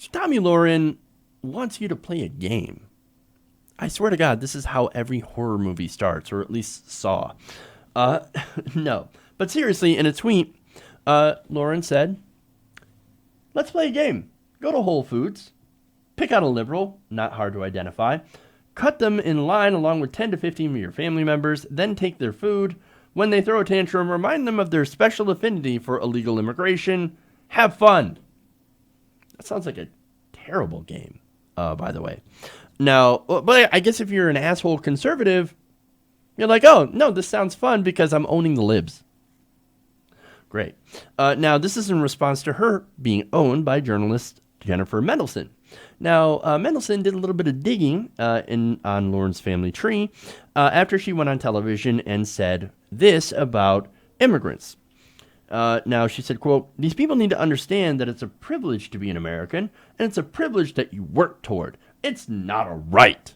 So Tomi Lahren wants you to play a game. I swear to God, this is how every horror movie starts, or at least Saw. Uh, no. But seriously, in a tweet, Lauren said, let's play a game. Go to Whole Foods, pick out a liberal, not hard to identify, cut them in line along with 10 to 15 of your family members, then take their food. When they throw a tantrum, remind them of their special affinity for illegal immigration. Have fun. That sounds like a terrible game, by the way. Now, but I guess if you're an asshole conservative, you're like, oh, no, this sounds fun because I'm owning the libs. Great. Now, this is in response to her being owned by journalist Jennifer Mendelsohn. Now, Mendelsohn did a little bit of digging on Lauren's family tree after she went on television and said this about immigrants. Now, she said, quote, these people need to understand that it's a privilege to be an American, and it's a privilege that you work toward. It's not a right.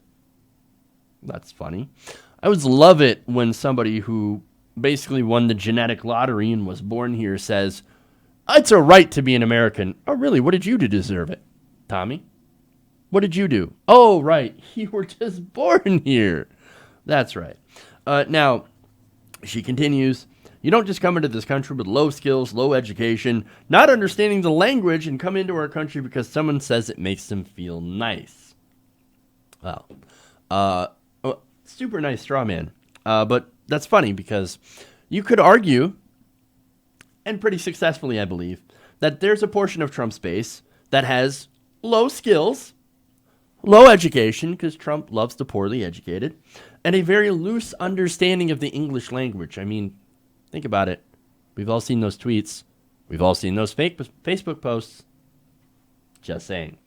That's funny. I always love it when somebody who basically won the genetic lottery and was born here says, it's a right to be an American. Oh, really? What did you do to deserve it, Tommy? What did you do? Oh, right. You were just born here. That's right. Now, she continues, you don't just come into this country with low skills, low education, not understanding the language, and come into our country because someone says it makes them feel nice. Well, super nice straw man. But that's funny because you could argue, and pretty successfully, I believe, that there's a portion of Trump's base that has low skills, low education, because Trump loves the poorly educated, and a very loose understanding of the English language. I mean, think about it. We've all seen those tweets. We've all seen those fake Facebook posts. Just saying.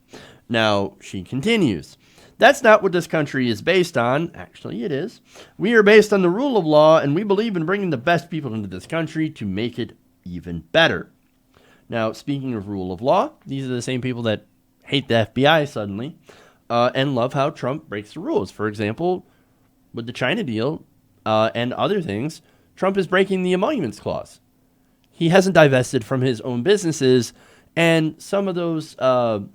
Now, she continues. That's not what this country is based on. Actually, it is. We are based on the rule of law, and we believe in bringing the best people into this country to make it even better. Now, speaking of rule of law, these are the same people that hate the FBI suddenly and love how Trump breaks the rules. For example, with the China deal and other things, Trump is breaking the emoluments clause. He hasn't divested from his own businesses, and some of those, some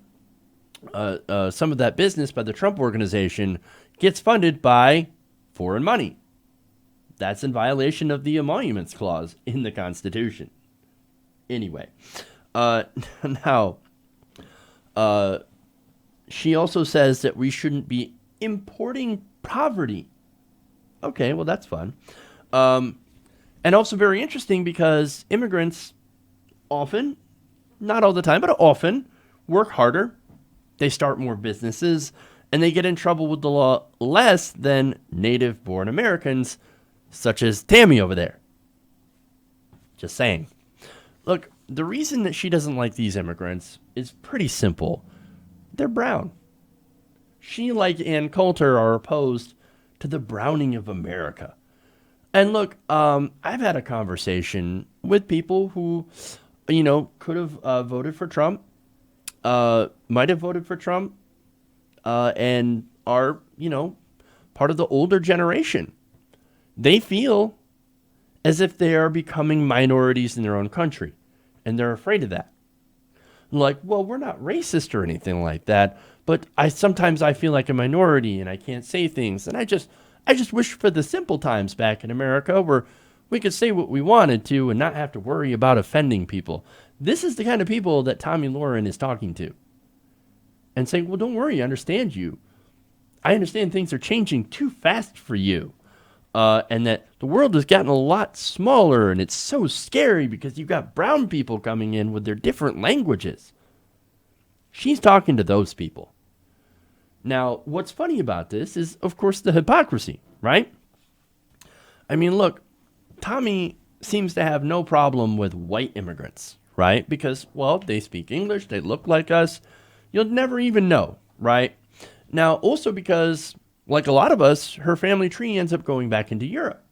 of that business by the Trump organization gets funded by foreign money. That's in violation of the emoluments clause in the Constitution. Anyway, now, she also says that we shouldn't be importing poverty. Okay, well, that's fun. And also very interesting because immigrants often, not all the time, but often work harder. They start more businesses, and they get in trouble with the law less than native-born Americans, such as Tammy over there. Just saying. Look, the reason that she doesn't like these immigrants is pretty simple. They're brown. She, like Ann Coulter, are opposed to the browning of America. And look, I've had a conversation with people who, could have voted for Trump, might have voted for Trump, and are, part of the older generation. They feel as if they are becoming minorities in their own country, and they're afraid of that. Like, well, we're not racist or anything like that, but sometimes I feel like a minority and I can't say things, and I just wish for the simple times back in America where we could say what we wanted to and not have to worry about offending people. This is the kind of people that Tomi Lahren is talking to. And saying, well, don't worry, I understand you. I understand things are changing too fast for you. And that the world has gotten a lot smaller and it's so scary because you've got brown people coming in with their different languages. She's talking to those people. Now, what's funny about this is, of course, the hypocrisy, right? I mean, look, Tommy seems to have no problem with white immigrants, right? Because, well, they speak English, they look like us. You'll never even know, right? Now, also because, like a lot of us, her family tree ends up going back into Europe.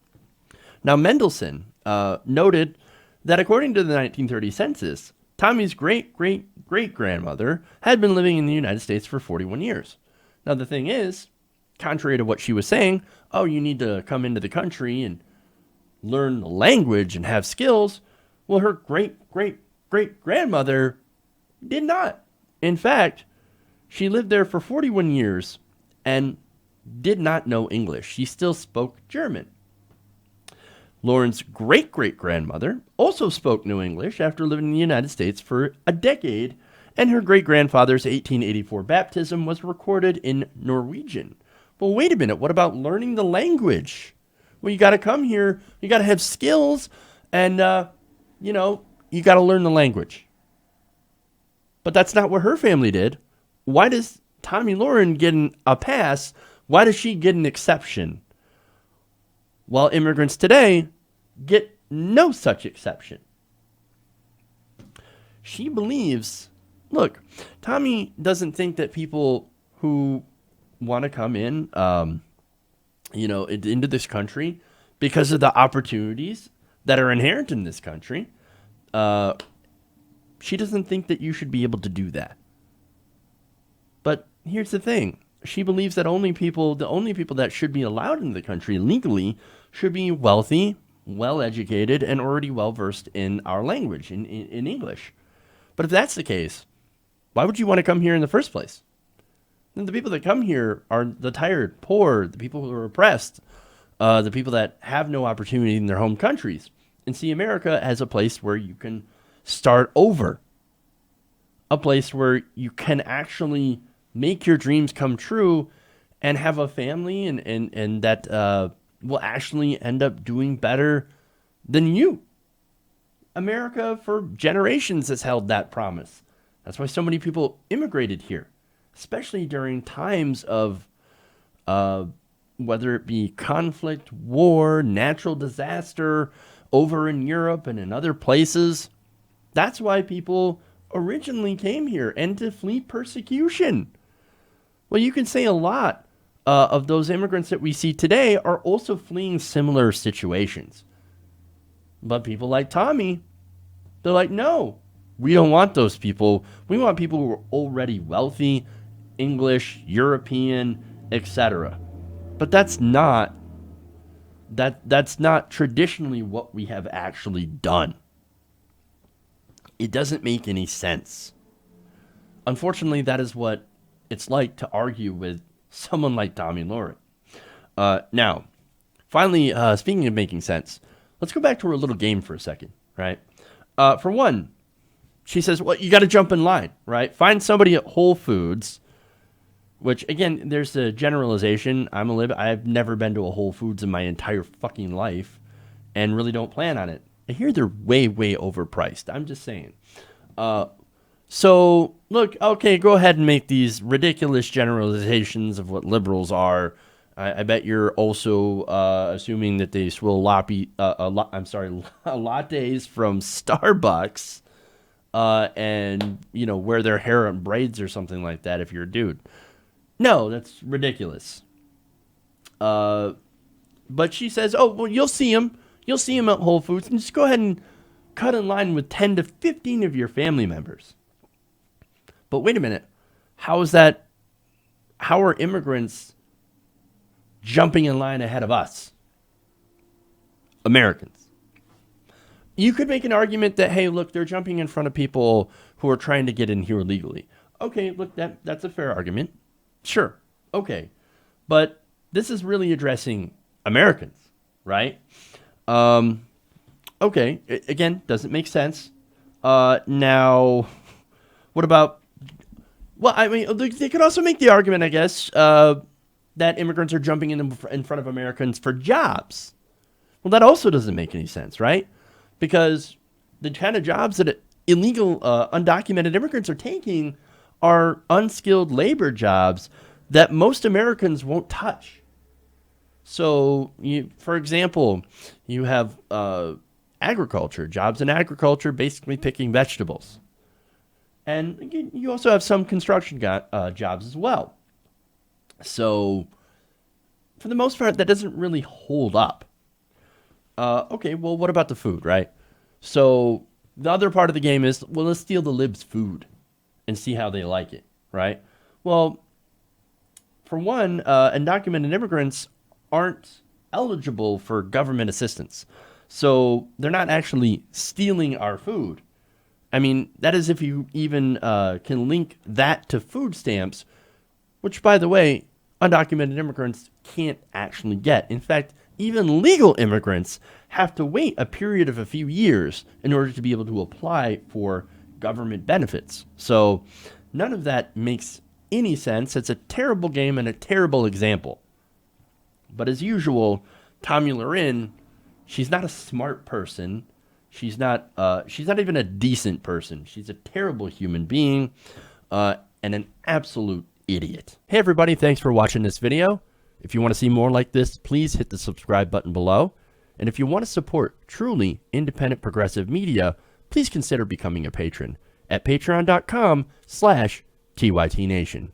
Now, Mendelsohn noted that according to the 1930 census, Tommy's great-great-great-grandmother had been living in the United States for 41 years. Now, the thing is, contrary to what she was saying, oh, you need to come into the country and learn the language and have skills. Well, her great-great-great-grandmother did not. In fact, she lived there for 41 years and did not know English. She still spoke German. Lauren's great-great-grandmother also spoke no English after living in the United States for a decade, and her great-grandfather's 1884 baptism was recorded in Norwegian. Well, wait a minute. What about learning the language? Well, you got to come here. You got to have skills, and, you got to learn the language. But that's not what her family did. Why does Tomi Lahren get a pass? Why does she get an exception? While immigrants today get no such exception. She believes, look, Tomi doesn't think that people who want to come in, into this country because of the opportunities that are inherent in this country, she doesn't think that you should be able to do that. But here's the thing. She believes that the only people that should be allowed in the country legally should be wealthy, well-educated, and already well-versed in our language, in English. But if that's the case, why would you want to come here in the first place? And the people that come here are the tired, poor, the people who are oppressed, the people that have no opportunity in their home countries, and see America as a place where you can start over, a place where you can actually make your dreams come true and have a family and that will actually end up doing better than you. America for generations has held that promise. That's why so many people immigrated here, especially during times of whether it be conflict, war, natural disaster over in Europe and in other places. That's why people originally came here, and to flee persecution. Well, you can say a lot of those immigrants that we see today are also fleeing similar situations. But people like Tomi, they're like, no, we don't want those people. We want people who are already wealthy, English, European, etc. But that's not traditionally what we have actually done. It doesn't make any sense. Unfortunately, that is what it's like to argue with someone like Tomi Lahren. Now, finally, speaking of making sense, let's go back to her little game for a second, right? For one, she says, well, you got to jump in line, right? Find somebody at Whole Foods, which, again, there's a generalization. I've never been to a Whole Foods in my entire fucking life and really don't plan on it. I hear they're way, way overpriced. I'm just saying. So, look, okay, go ahead and make these ridiculous generalizations of what liberals are. I bet you're also assuming that they swill lattes from Starbucks and, wear their hair in braids or something like that if you're a dude. No, that's ridiculous. But she says, oh, well, you'll see him. You'll see him at Whole Foods, and just go ahead and cut in line with 10 to 15 of your family members. But wait a minute. How is that? How are immigrants jumping in line ahead of us, Americans? You could make an argument that, hey, look, they're jumping in front of people who are trying to get in here legally. Okay, look, that's a fair argument. Sure. Okay. But this is really addressing Americans, right? Okay. Again, doesn't make sense. Now, what about, well, I mean, they could also make the argument, I guess, that immigrants are jumping in front of Americans for jobs. Well, that also doesn't make any sense, right? Because the kind of jobs that illegal, undocumented immigrants are taking are unskilled labor jobs that most Americans won't touch. So, for example, you have agriculture, jobs in agriculture, basically picking vegetables. And you also have some construction jobs as well. So, for the most part, that doesn't really hold up. Okay, well, what about the food, right? So, the other part of the game is, well, let's steal the Libs' food and see how they like it, right? Well, for one, undocumented immigrants aren't eligible for government assistance. So they're not actually stealing our food. I mean, that is if you even can link that to food stamps, which, by the way, undocumented immigrants can't actually get. In fact, even legal immigrants have to wait a period of a few years in order to be able to apply for government benefits. So none of that makes any sense. It's a terrible game and a terrible example. But as usual, Tomi Lahren, she's not a smart person. She's not even a decent person. She's a terrible human being and an absolute idiot. Hey everybody, thanks for watching this video. If you want to see more like this, please hit the subscribe button below. And if you want to support truly independent progressive media, please consider becoming a patron at patreon.com/TYTNation.